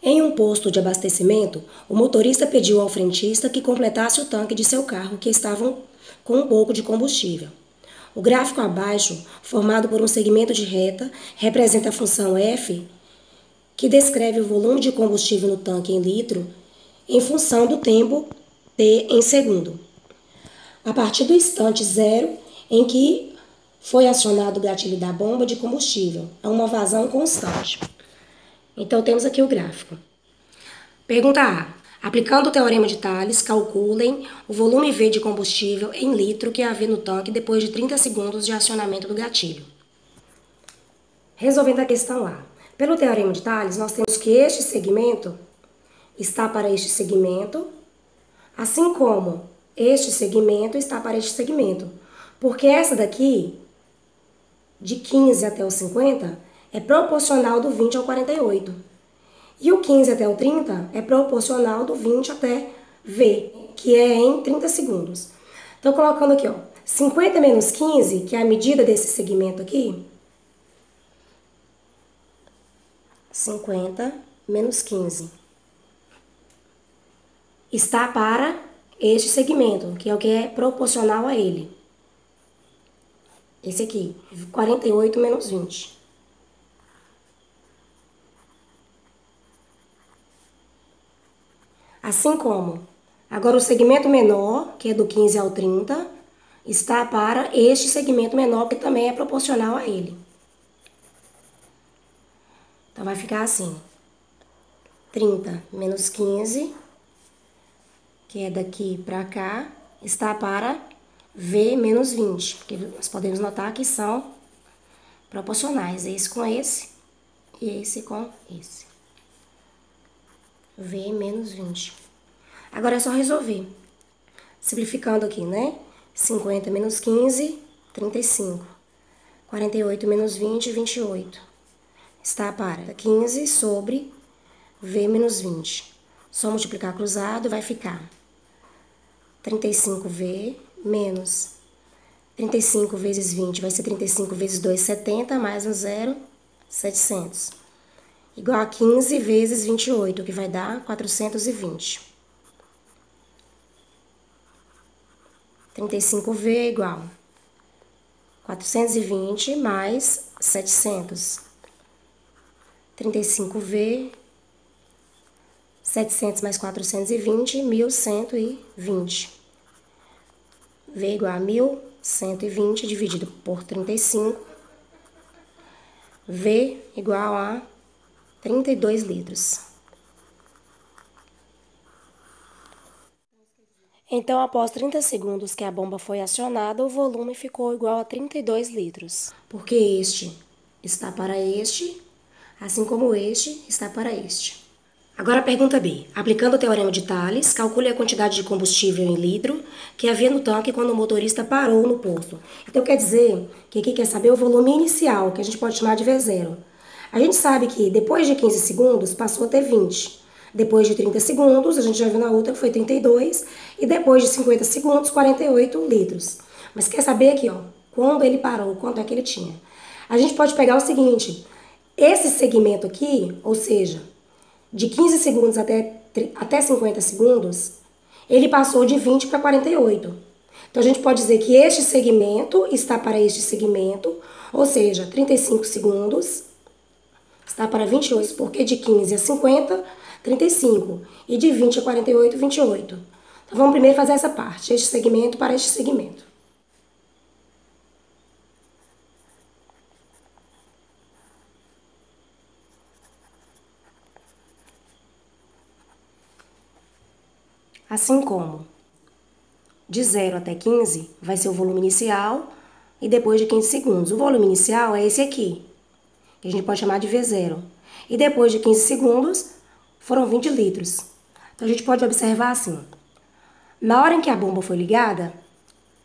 Em um posto de abastecimento, o motorista pediu ao frentista que completasse o tanque de seu carro, que estavam com um pouco de combustível. O gráfico abaixo, formado por um segmento de reta, representa a função F, que descreve o volume de combustível no tanque em litro, em função do tempo T em segundo. A partir do instante zero em que foi acionado o gatilho da bomba de combustível, há uma vazão constante. Então, temos aqui o gráfico. Pergunta A. Aplicando o teorema de Thales, calculem o volume V de combustível em litro que havia no tanque depois de 30 segundos de acionamento do gatilho. Resolvendo a questão A. Pelo teorema de Thales, nós temos que este segmento está para este segmento, assim como este segmento está para este segmento. Porque essa daqui, de 15 até o 50, é proporcional do 20 ao 48. E o 15 até o 30 é proporcional do 20 até V, que é em 30 segundos. Então, colocando aqui, ó, 50 menos 15, que é a medida desse segmento aqui. 50 menos 15. Está para este segmento, que é o que é proporcional a ele. Esse aqui, 48 menos 20. Assim como, agora o segmento menor, que é do 15 ao 30, está para este segmento menor, que também é proporcional a ele. Então, vai ficar assim, 30 menos 15, que é daqui para cá, está para V menos 20, porque nós podemos notar que são proporcionais, esse com esse e esse com esse. V menos 20. Agora é só resolver. Simplificando aqui, né? 50 menos 15, 35. 48 menos 20, 28. Está para 15 sobre V menos 20. Só multiplicar cruzado vai ficar 35V menos 35 vezes 20 vai ser 35 vezes 2, 70, mais um zero, 700. Igual a 15 vezes 28, que vai dar 420. 35V é igual 420 mais 700. 35V, 700 mais 420, 1.120. V igual a 1.120 dividido por 35. V igual a 32 litros. Então, após 30 segundos que a bomba foi acionada, o volume ficou igual a 32 litros. Porque este está para este, assim como este está para este. Agora a pergunta B. Aplicando o teorema de Thales, calcule a quantidade de combustível em litro que havia no tanque quando o motorista parou no posto. Então, quer dizer que aqui quer saber o volume inicial, que a gente pode chamar de V0. A gente sabe que depois de 15 segundos passou a ter 20. Depois de 30 segundos, a gente já viu na outra que foi 32. E depois de 50 segundos, 48 litros. Mas quer saber aqui, ó, quando ele parou, quanto é que ele tinha. A gente pode pegar o seguinte, esse segmento aqui, ou seja, de 15 segundos até 50 segundos, ele passou de 20 para 48. Então, a gente pode dizer que este segmento está para este segmento, ou seja, 35 segundos está para 28, porque de 15 a 50, 35. E de 20 a 48, 28. Então, vamos primeiro fazer essa parte, este segmento para este segmento. Assim como de 0 até 15 vai ser o volume inicial e depois de 15 segundos. O volume inicial é esse aqui, que a gente pode chamar de V0. E depois de 15 segundos foram 20 litros. Então, a gente pode observar assim. Na hora em que a bomba foi ligada,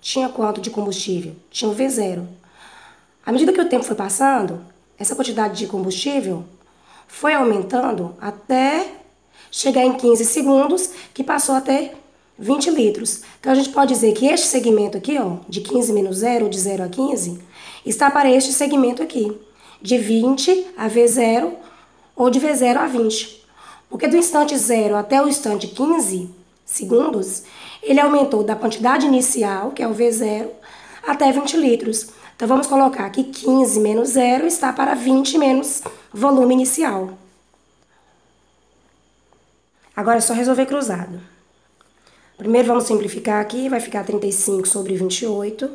tinha quanto de combustível? Tinha o V0. À medida que o tempo foi passando, essa quantidade de combustível foi aumentando até chegar em 15 segundos, que passou a ter 20 litros. Então, a gente pode dizer que este segmento aqui, ó, de 15 menos 0, de 0 a 15, está para este segmento aqui, de 20 a V0 ou de V0 a 20. Porque do instante 0 até o instante 15 segundos, ele aumentou da quantidade inicial, que é o V0, até 20 litros. Então, vamos colocar que 15 menos 0 está para 20 menos volume inicial. Agora é só resolver cruzado. Primeiro vamos simplificar aqui, vai ficar 35 sobre 28,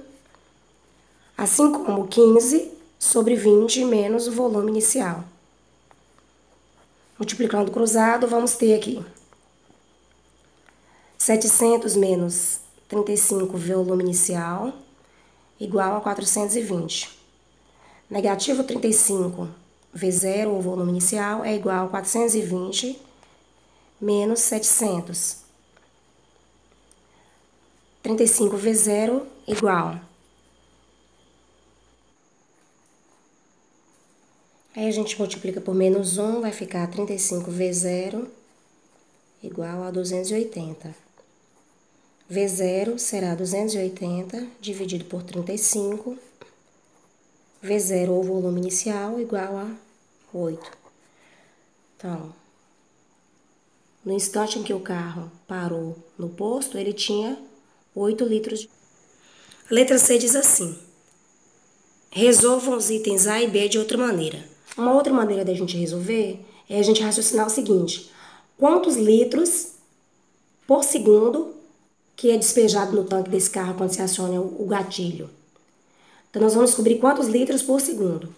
assim como 15 sobre 20 menos o volume inicial. Multiplicando cruzado, vamos ter aqui 700 menos 35 volume inicial, igual a 420. Negativo 35 V0, o volume inicial, é igual a 420 menos 700. 35 V0 igual. Aí a gente multiplica por menos 1, vai ficar 35 V0 igual a 280. V0 será 280 dividido por 35. V0, ou volume inicial, igual a 8. Então, no instante em que o carro parou no posto, ele tinha 8 litros. A letra C diz assim: resolvam os itens A e B de outra maneira. Uma outra maneira da gente resolver é a gente raciocinar o seguinte: quantos litros por segundo que é despejado no tanque desse carro quando se aciona o gatilho? Então, nós vamos descobrir quantos litros por segundo.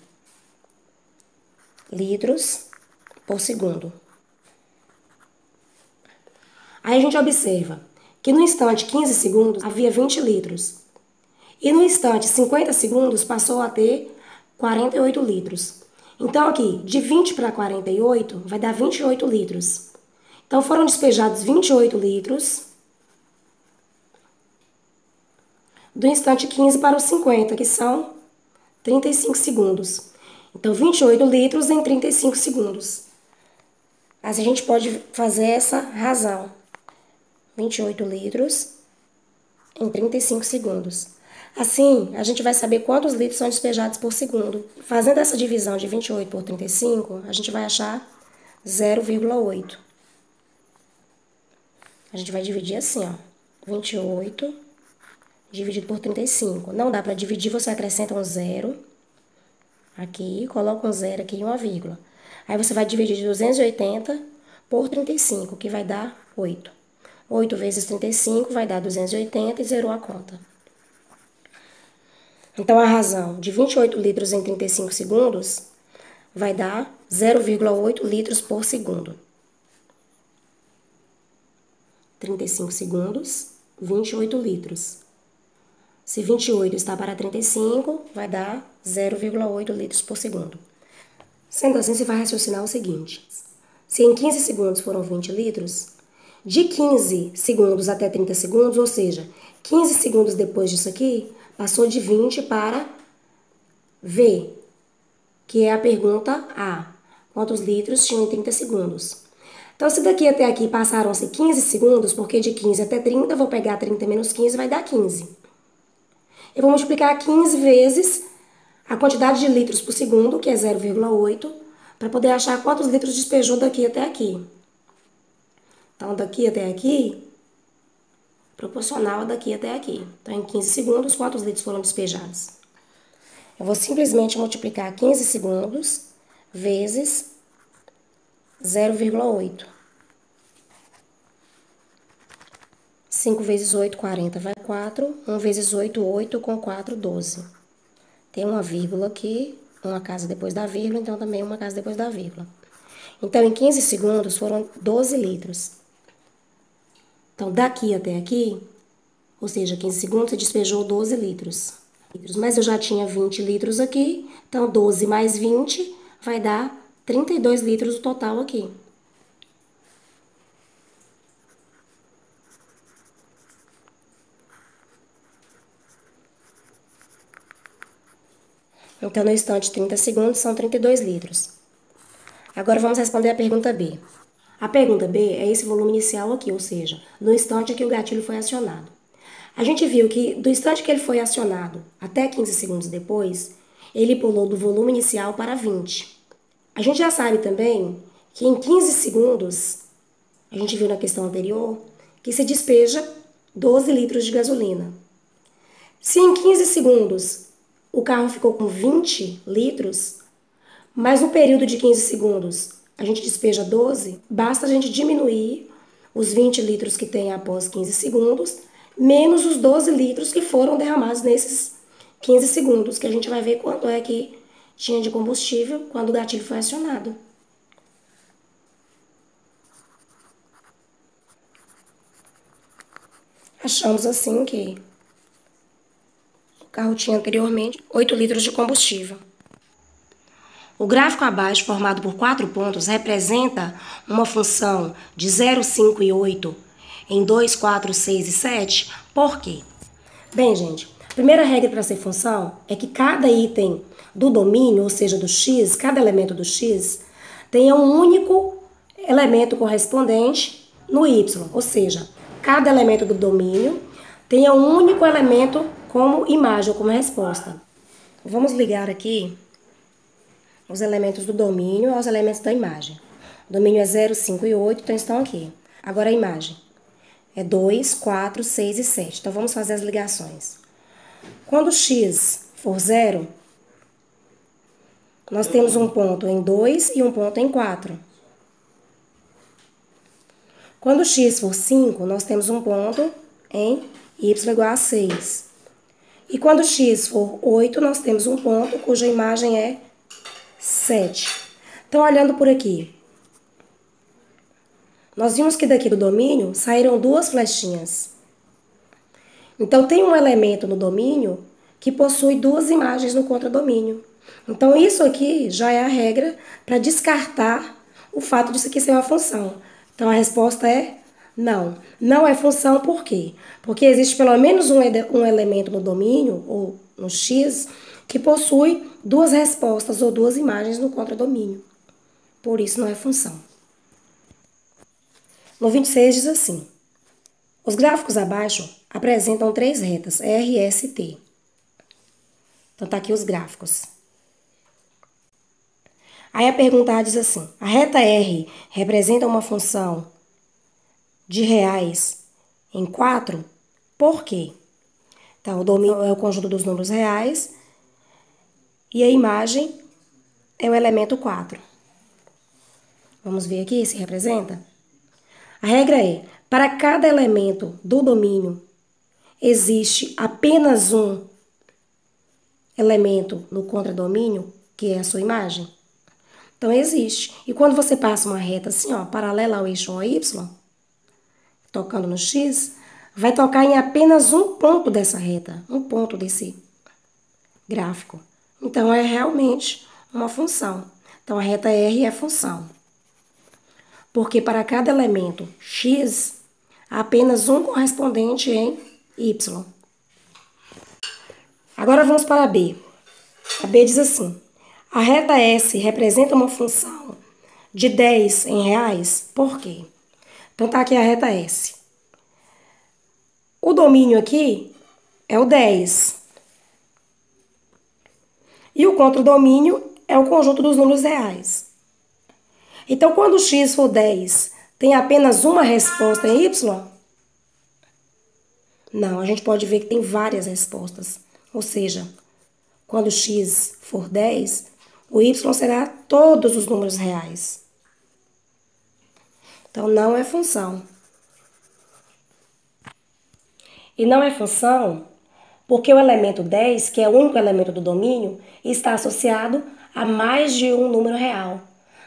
Litros por segundo. Aí a gente observa que no instante 15 segundos havia 20 litros. E no instante 50 segundos passou a ter 48 litros. Então aqui, de 20 para 48 vai dar 28 litros. Então foram despejados 28 litros do instante 15 para o 50, que são 35 segundos. Então 28 litros em 35 segundos. Assim a gente pode fazer essa razão. 28 litros em 35 segundos. Assim, a gente vai saber quantos litros são despejados por segundo. Fazendo essa divisão de 28 por 35, a gente vai achar 0,8. A gente vai dividir assim, ó. 28 dividido por 35. Não dá para dividir, você acrescenta um zero aqui, coloca um zero aqui e uma vírgula. Aí você vai dividir de 280 por 35, que vai dar 8. 8 vezes 35 vai dar 280 e zerou a conta. Então, a razão de 28 litros em 35 segundos vai dar 0,8 litros por segundo. 35 segundos, 28 litros. Se 28 está para 35, vai dar 0,8 litros por segundo. Sendo assim, você vai raciocinar o seguinte: se em 15 segundos foram 20 litros, de 15 segundos até 30 segundos, ou seja, 15 segundos depois disso aqui, passou de 20 para V, que é a pergunta A. Quantos litros tinham em 30 segundos? Então, se daqui até aqui passaram-se 15 segundos, porque de 15 até 30, eu vou pegar 30 menos 15, vai dar 15. Eu vou multiplicar 15 vezes a quantidade de litros por segundo, que é 0,8, para poder achar quantos litros despejou daqui até aqui. Então, daqui até aqui, proporcional a daqui até aqui. Então, em 15 segundos, quantos litros foram despejados? Eu vou simplesmente multiplicar 15 segundos vezes 0,8. 5 vezes 8, 40, vai 4. 1 vezes 8, 8, com 4, 12. Tem uma vírgula aqui, uma casa depois da vírgula, então também uma casa depois da vírgula. Então, em 15 segundos, foram 12 litros. Então, daqui até aqui, ou seja, 15 segundos, você despejou 12 litros. Mas eu já tinha 20 litros aqui, então 12 mais 20 vai dar 32 litros o total aqui. Então, no instante 30 segundos, são 32 litros. Agora, vamos responder a pergunta B. A pergunta B é esse volume inicial aqui, ou seja, no instante que o gatilho foi acionado. A gente viu que do instante que ele foi acionado até 15 segundos depois, ele pulou do volume inicial para 20. A gente já sabe também que em 15 segundos, a gente viu na questão anterior, que se despeja 12 litros de gasolina. Se em 15 segundos o carro ficou com 20 litros, mas no período de 15 segundos a gente despeja 12, basta a gente diminuir os 20 litros que tem após 15 segundos, menos os 12 litros que foram derramados nesses 15 segundos, que a gente vai ver quanto é que tinha de combustível quando o gatilho foi acionado. Achamos assim que o carro tinha anteriormente 8 litros de combustível. O gráfico abaixo, formado por 4 pontos, representa uma função de 0, 5 e 8 em 2, 4, 6 e 7. Por quê? Bem, gente, a primeira regra para ser função é que cada item do domínio, ou seja, do x, cada elemento do x, tenha um único elemento correspondente no y, ou seja, cada elemento do domínio tenha um único elemento como imagem ou como resposta. Vamos ligar aqui os elementos do domínio aos elementos da imagem. O domínio é 0, 5 e 8, então estão aqui. Agora a imagem é 2, 4, 6 e 7. Então vamos fazer as ligações. Quando x for 0, nós temos um ponto em 2 e um ponto em 4. Quando x for 5, nós temos um ponto em y igual a 6. E quando x for 8, nós temos um ponto cuja imagem é 7. Então, olhando por aqui, nós vimos que daqui do domínio saíram duas flechinhas. Então, tem um elemento no domínio que possui duas imagens no contradomínio. Então, isso aqui já é a regra para descartar o fato disso aqui ser uma função. Então, a resposta é não. Não é função por quê? Porque existe pelo menos um elemento no domínio, ou no x, que possui duas respostas ou duas imagens no contradomínio. Por isso, não é função. No 26 diz assim: os gráficos abaixo apresentam três retas, R, S e T. Então, tá aqui os gráficos. Aí a pergunta diz assim: a reta R representa uma função de reais em 4? Por quê? Então, o domínio é o conjunto dos números reais e a imagem é o elemento 4. Vamos ver aqui se representa? A regra é: para cada elemento do domínio, existe apenas um elemento no contradomínio, que é a sua imagem? Então, existe. E quando você passa uma reta assim, ó, paralela ao eixo OY, tocando no X, vai tocar em apenas um ponto dessa reta, um ponto desse gráfico. Então, é realmente uma função. Então, a reta R é função. Porque para cada elemento X, há apenas um correspondente em Y. Agora vamos para a B. A B diz assim: a reta S representa uma função de 10 em reais. Por quê? Então, tá aqui a reta S. O domínio aqui é o 10. E o contradomínio é o conjunto dos números reais. Então, quando x for 10, tem apenas uma resposta em y? Não, a gente pode ver que tem várias respostas. Ou seja, quando x for 10, o y será todos os números reais. Então, não é função. E não é função porque o elemento 10, que é o único elemento do domínio, está associado a mais de um número real.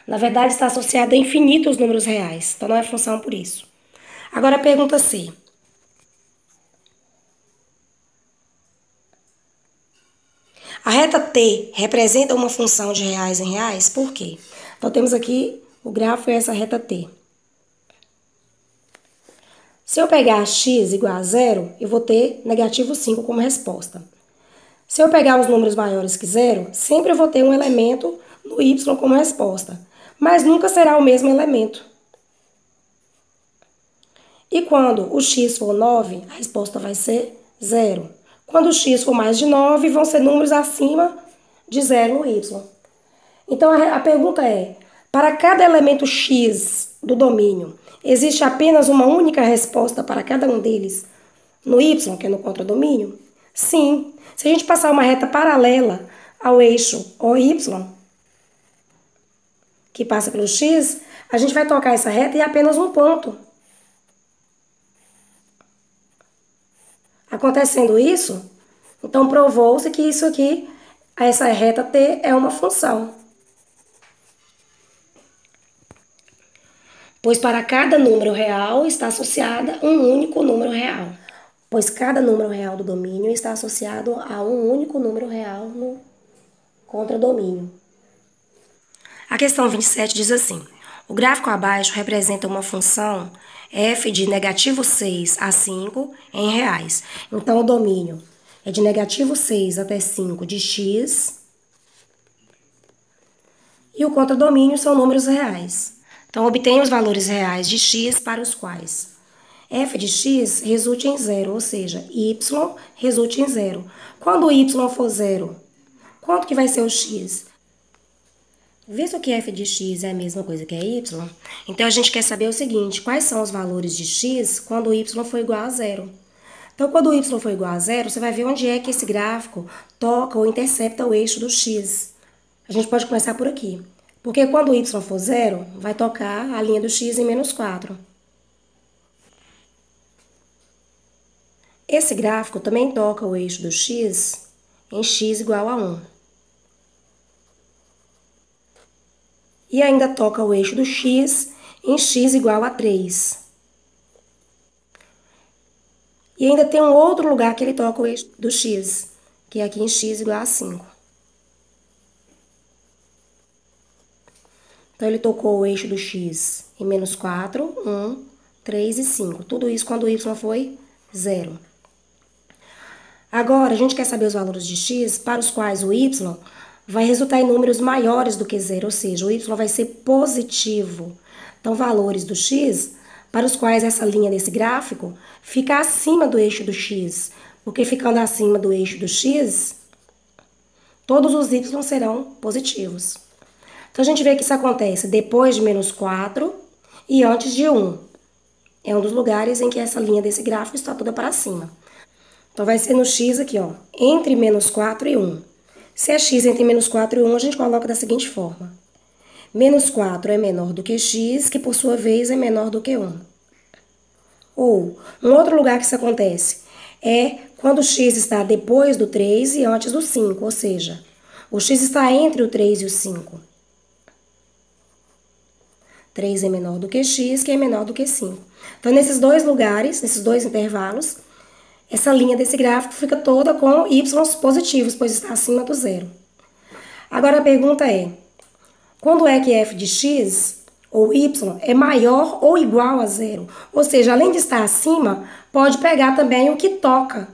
Na verdade, está associado a infinitos números reais. Então, não é função por isso. Agora, a pergunta C. A reta T representa uma função de reais em reais? Por quê? Então, temos aqui o gráfico e essa reta T. Se eu pegar x igual a 0, eu vou ter negativo 5 como resposta. Se eu pegar os números maiores que 0, sempre eu vou ter um elemento no y como resposta, mas nunca será o mesmo elemento. E quando o x for 9, a resposta vai ser 0. Quando o x for mais de 9, vão ser números acima de 0 no y. Então, a pergunta é: Para cada elemento x do domínio, existe apenas uma única resposta para cada um deles no y, que é no contradomínio? Sim. Se a gente passar uma reta paralela ao eixo OY, que passa pelo x, a gente vai tocar essa reta em apenas um ponto. Acontecendo isso, então provou-se que isso aqui, essa reta T, é uma função. Pois para cada número real está associada um único número real. Pois cada número real do domínio está associado a um único número real no contradomínio. A questão 27 diz assim: o gráfico abaixo representa uma função f de negativo 6 a 5 em reais. Então, o domínio é de negativo 6 até 5 de x e o contradomínio são números reais. Então, obtenha os valores reais de x para os quais f de x resulte em zero, ou seja, y resulte em zero. Quando o y for zero, quanto que vai ser o x? Visto que f de x é a mesma coisa que y, então a gente quer saber o seguinte: quais são os valores de x quando o y for igual a zero? Então, quando o y for igual a zero, você vai ver onde é que esse gráfico toca ou intercepta o eixo do x. A gente pode começar por aqui. Porque quando o y for zero, vai tocar a linha do x em menos 4. Esse gráfico também toca o eixo do x em x igual a 1. E ainda toca o eixo do x em x igual a 3. E ainda tem um outro lugar que ele toca o eixo do x, que é aqui em x igual a 5. Então, ele tocou o eixo do x em menos 4, 1, 3 e 5. Tudo isso quando o y foi 0. Agora, a gente quer saber os valores de x para os quais o y vai resultar em números maiores do que 0, ou seja, o y vai ser positivo. Então, valores do x para os quais essa linha desse gráfico fica acima do eixo do x, porque ficando acima do eixo do x, todos os y serão positivos. Então, a gente vê que isso acontece depois de menos 4 e antes de 1. É um dos lugares em que essa linha desse gráfico está toda para cima. Então, vai ser no x aqui, ó, entre menos 4 e 1. Se é x entre menos 4 e 1, a gente coloca da seguinte forma. Menos 4 é menor do que x, que por sua vez é menor do que 1. Ou, um outro lugar que isso acontece é quando o x está depois do 3 e antes do 5, ou seja, o x está entre o 3 e o 5. 3 é menor do que x, que é menor do que 5. Então, nesses dois lugares, nesses dois intervalos, essa linha desse gráfico fica toda com y positivos, pois está acima do zero. Agora a pergunta é: quando é que f de x ou y é maior ou igual a zero? Ou seja, além de estar acima, pode pegar também o que toca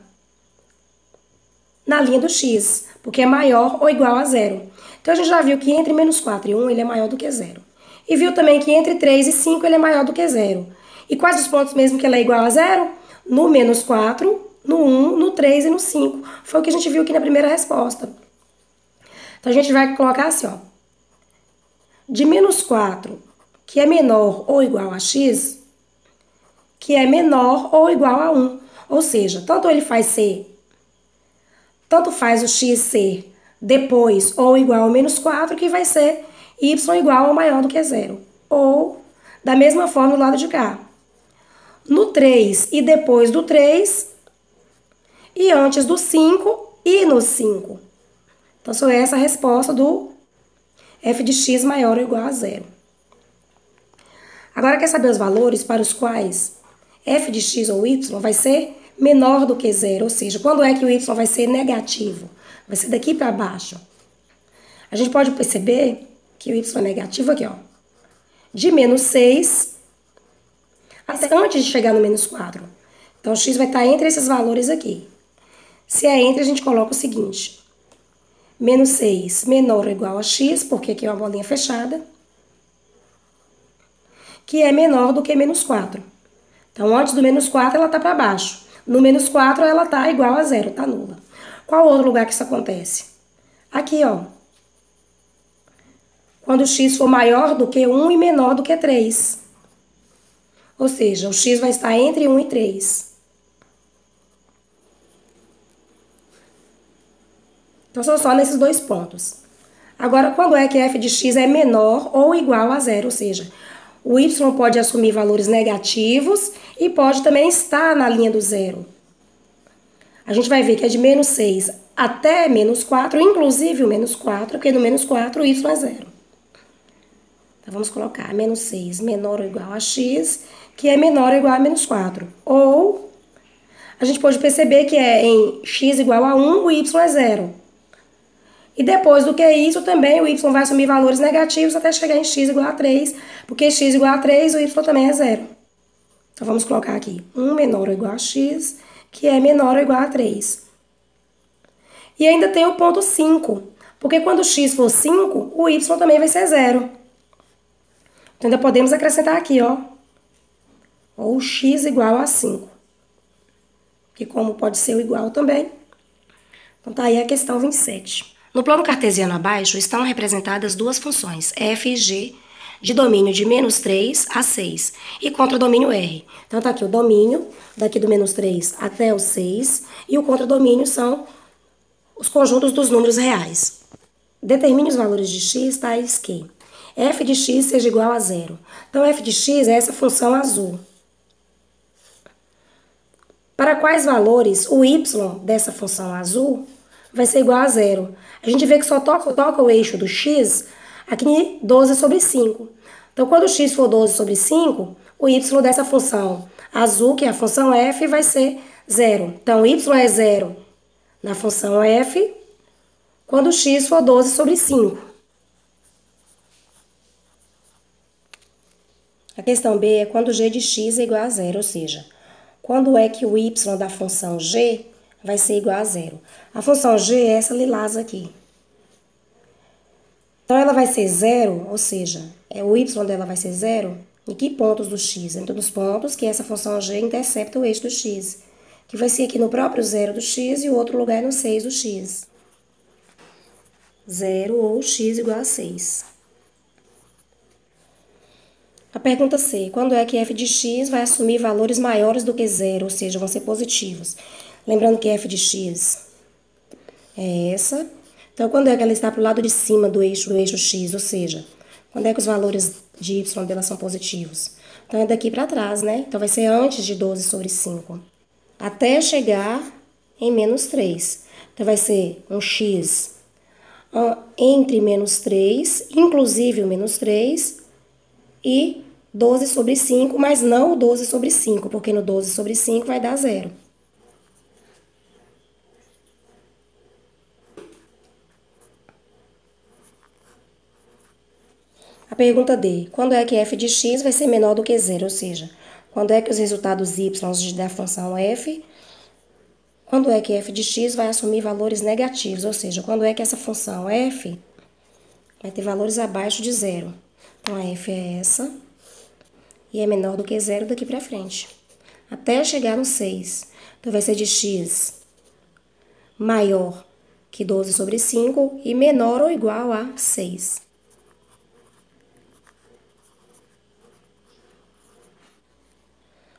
na linha do x, porque é maior ou igual a zero. Então, a gente já viu que entre menos 4 e 1 ele é maior do que zero. E viu também que entre 3 e 5 ele é maior do que zero. E quais os pontos mesmo que ele é igual a zero? No menos 4, no 1, no 3 e no 5. Foi o que a gente viu aqui na primeira resposta. Então, a gente vai colocar assim, ó. De menos 4, que é menor ou igual a x, que é menor ou igual a 1. Ou seja, tanto faz o x ser depois ou igual a menos 4, que vai ser y igual ou maior do que zero. Ou, da mesma forma, do lado de cá. No 3 e depois do 3, e antes do 5 e no 5. Então, só essa a resposta do f de x maior ou igual a zero. Agora, quer saber os valores para os quais f de x ou y vai ser menor do que zero? Ou seja, quando é que o y vai ser negativo? Vai ser daqui para baixo. A gente pode perceber que o y é negativo aqui, ó. De menos 6 até antes de chegar no menos 4. Então, o x vai estar entre esses valores aqui. Se é entre, a gente coloca o seguinte. Menos 6 menor ou igual a x, porque aqui é uma bolinha fechada, que é menor do que menos 4. Então, antes do menos 4, ela está para baixo. No menos 4, ela está igual a zero, está nula. Qual outro lugar que isso acontece? Aqui, ó. quando x for maior do que 1 e menor do que 3. Ou seja, o x vai estar entre 1 e 3. Então, são só nesses dois pontos. Agora, quando é que f de x é menor ou igual a zero? Ou seja, o y pode assumir valores negativos e pode também estar na linha do zero. A gente vai ver que é de menos 6 até menos 4, inclusive o menos 4, porque no menos 4 o y é zero. Então, vamos colocar menos 6 menor ou igual a x, que é menor ou igual a menos 4. Ou, a gente pode perceber que é em x igual a 1, o y é zero. E depois do que isso, também o y vai assumir valores negativos até chegar em x igual a 3, porque x igual a 3, o y também é zero. Então, vamos colocar aqui 1 menor ou igual a x, que é menor ou igual a 3. E ainda tem o ponto 5, porque quando x for 5, o y também vai ser zero. Então, ainda podemos acrescentar aqui, ó, ou x igual a 5. Que como pode ser o igual também. Então, tá aí a questão 27. No plano cartesiano abaixo estão representadas duas funções, f e g, de domínio de menos 3 a 6 e contradomínio R. Então, tá aqui o domínio, daqui do menos 3 até o 6, e o contradomínio são os conjuntos dos números reais. Determine os valores de x tais que f de x seja igual a zero. Então, f de x é essa função azul. Para quais valores o y dessa função azul vai ser igual a zero? A gente vê que só toca o eixo do x aqui em 12 sobre 5. Então, quando o x for 12 sobre 5, o y dessa função azul, que é a função f, vai ser zero. Então, y é zero na função f quando o x for 12 sobre 5. A questão B é quando g de x é igual a zero, ou seja, quando é que o y da função g vai ser igual a zero? A função g é essa lilás aqui. Então, ela vai ser zero, ou seja, o y dela vai ser zero em que pontos do x? Em todos os pontos que essa função g intercepta o eixo do x, que vai ser aqui no próprio zero do x e o outro lugar é no 6 do x. 0 ou x igual a 6. A pergunta C. Quando é que f de x vai assumir valores maiores do que zero, ou seja, vão ser positivos? Lembrando que f de x é essa. Então, quando é que ela está para o lado de cima do eixo x, ou seja, quando é que os valores de y dela são positivos? Então, é daqui para trás, né? Então, vai ser antes de 12 sobre 5, até chegar em menos 3. Então, vai ser um x entre menos 3, inclusive o menos 3, e 12 sobre 5, mas não o 12 sobre 5, porque no 12 sobre 5 vai dar zero. A pergunta D. Quando é que f de x vai ser menor do que zero? Ou seja, quando é que os resultados y da função f, quando é que f de x vai assumir valores negativos? Ou seja, quando é que essa função f vai ter valores abaixo de zero? Então, a f é essa, e é menor do que zero daqui para frente, até chegar no 6. Então, vai ser de x maior que 12 sobre 5 e menor ou igual a 6.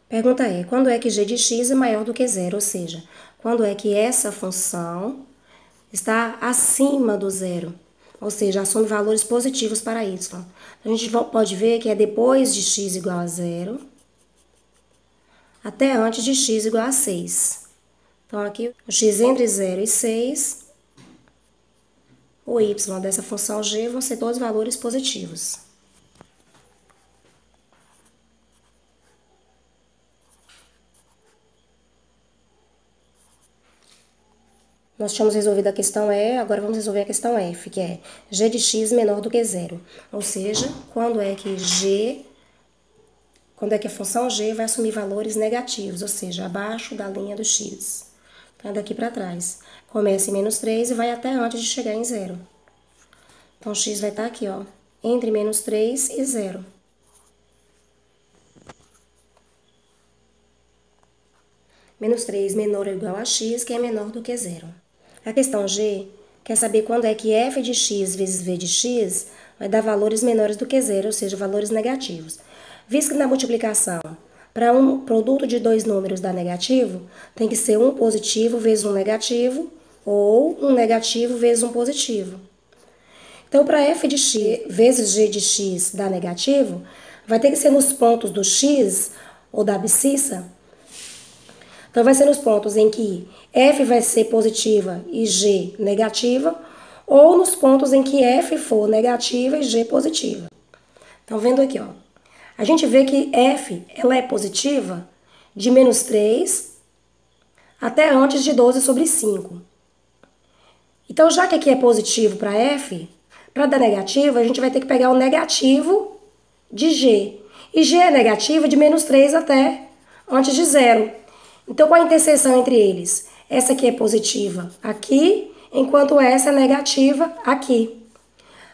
Pergunta é, quando é que g de x é maior do que zero? Ou seja, quando é que essa função está acima do zero? Ou seja, assume valores positivos para y. A gente pode ver que é depois de x igual a zero, até antes de x igual a 6. Então, aqui, o x entre 0 e 6, o y dessa função g vão ser todos valores positivos. Nós tínhamos resolvido a questão E, agora vamos resolver a questão F, que é g de x menor do que zero. Ou seja, quando é que a função g vai assumir valores negativos, ou seja, abaixo da linha do x. Então, é daqui para trás. Começa em menos 3 e vai até antes de chegar em zero. Então, x vai estar aqui, ó, entre menos 3 e 0. Menos 3 menor ou igual a x, que é menor do que zero. A questão G quer saber quando é que f de x vezes v de x vai dar valores menores do que zero, ou seja, valores negativos. Visto que na multiplicação, para um produto de dois números dar negativo, tem que ser um positivo vezes um negativo, ou um negativo vezes um positivo. Então, para f de x vezes g de x dar negativo, vai ter que ser nos pontos do x, ou da abscissa. Então, vai ser nos pontos em que f vai ser positiva e g negativa, ou nos pontos em que f for negativa e g positiva. Então, vendo aqui, ó, a gente vê que f ela é positiva de menos 3 até antes de 12 sobre 5. Então, já que aqui é positivo para f, para dar negativo, a gente vai ter que pegar o negativo de g. E g é negativo de menos 3 até antes de 0. Então, qual a interseção entre eles? Essa aqui é positiva aqui, enquanto essa é negativa aqui.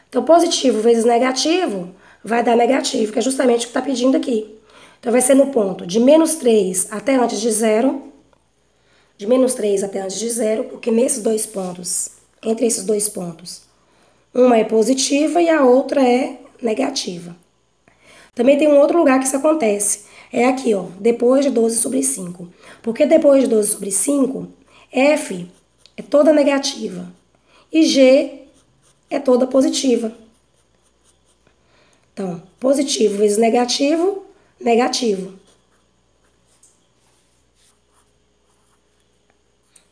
Então, positivo vezes negativo vai dar negativo, que é justamente o que está pedindo aqui. Então, vai ser no ponto de menos 3 até antes de 0. De menos 3 até antes de 0, porque nesses dois pontos, entre esses dois pontos, uma é positiva e a outra é negativa. Também tem um outro lugar que isso acontece. É aqui, ó, depois de 12 sobre 5. Porque depois de 12 sobre 5, f é toda negativa e g é toda positiva. Então, positivo vezes negativo, negativo.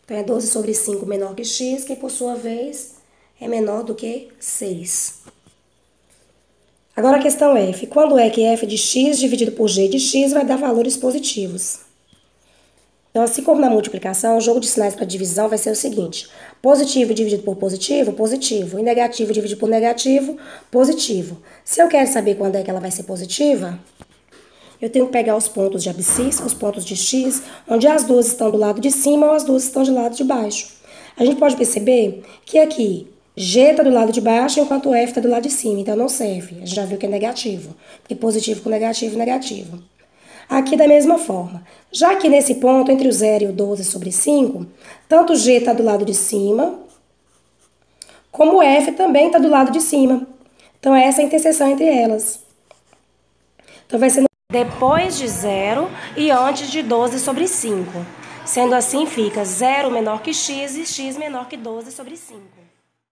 Então, é 12 sobre 5 menor que x, que por sua vez é menor do que 6. Agora a questão é f. Quando é que f de x dividido por g de x vai dar valores positivos? Então, assim como na multiplicação, o jogo de sinais para divisão vai ser o seguinte. Positivo dividido por positivo, positivo. E negativo dividido por negativo, positivo. Se eu quero saber quando é que ela vai ser positiva, eu tenho que pegar os pontos de abscissa, os pontos de x, onde as duas estão do lado de cima ou as duas estão do lado de baixo. A gente pode perceber que aqui g está do lado de baixo, enquanto f está do lado de cima, então não serve. A gente já viu que é negativo, porque positivo com negativo, negativo. Aqui da mesma forma. Já que nesse ponto, entre o 0 e o 12 sobre 5, tanto g está do lado de cima, como f também está do lado de cima. Então, essa é a interseção entre elas. Então, vai ser depois de 0 e antes de 12 sobre 5. Sendo assim, fica 0 menor que x e x menor que 12 sobre 5.